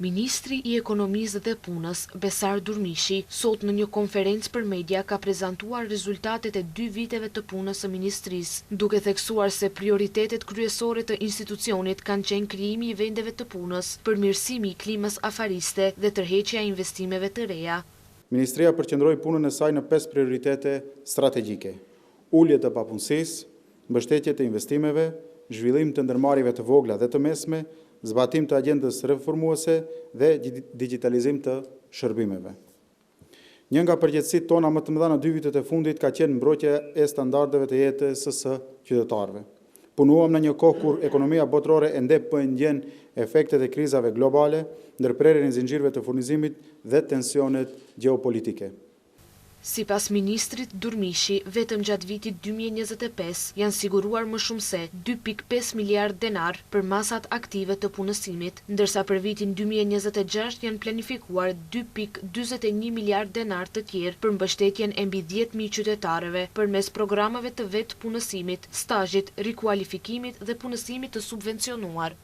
Ministri i Ekonomisë dhe Punës, Besar Durmishi, sot në një konferencë për media ka prezantuar rezultatet e 2 viteve të punës së ministrisë, duke theksuar se prioritetet kryesore të institucionit kanë qenë krijimi i vendeve të punës, përmirësimi i klimës afariste dhe tërheqja e investimeve të reja. Ministria përqendroi punën e saj në 5 prioritete strategjike: ulje të papunësisë, mbështetje të investimeve, zhvillim të ndërmarrjeve të vogla dhe të mesme, zbatim të agjendës reformuese dhe digitalizim të shërbimeve. Një nga përgjegjësitë tona më të mëdha në 2 vitet e fundit ka qenë mbrojtja e standardeve të jetës së qytetarëve. Punuam në një kohë kur ekonomia botërore ende po ndjen efektet e krizave globale, ndërprerjen e zinxhirëve të furnizimit dhe tensionet gjeopolitike. Sipas ministrit Durmishi, vetëm gjatë vitit 2025 janë siguruar më shumë se 2.5 miliard denar për masat aktive të punësimit, ndërsa për vitin 2026 janë planifikuar 2.41 miliard denar të tjerë për mbështetjen e mbi 10.000 qytetarëve përmes programeve të vetë punësimit, stazhit, rikualifikimit dhe punësimit të subvencionuar.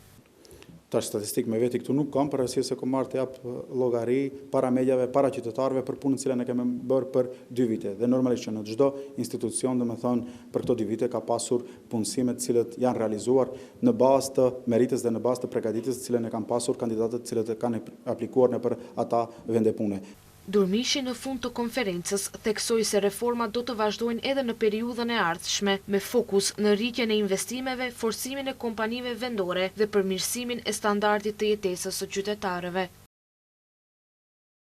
Tash statistik me veti këtu nuk kam, për arsye se kom marrë të jap llogari para mediave, para qytetarëve për punën që ne kemi bërë për 2 vite. Dhe normalisht që në çdo institucion, domethënë, për këto 2 vite ka pasur punësime të cilët janë realizuar në bazë të meritës dhe në bazë të përgatitjes të cilën e kanë pasur kandidatët të cilët e kanë aplikuar nëpër ata vende pune. Durmishi në fund të konferencës theksoi se reformat do të vazhdojnë edhe në periudhën e ardhshme, me fokus në rritjen e investimeve, forcimin e kompanive vendore dhe përmirësimin e standardit të jetesës së qytetarëve.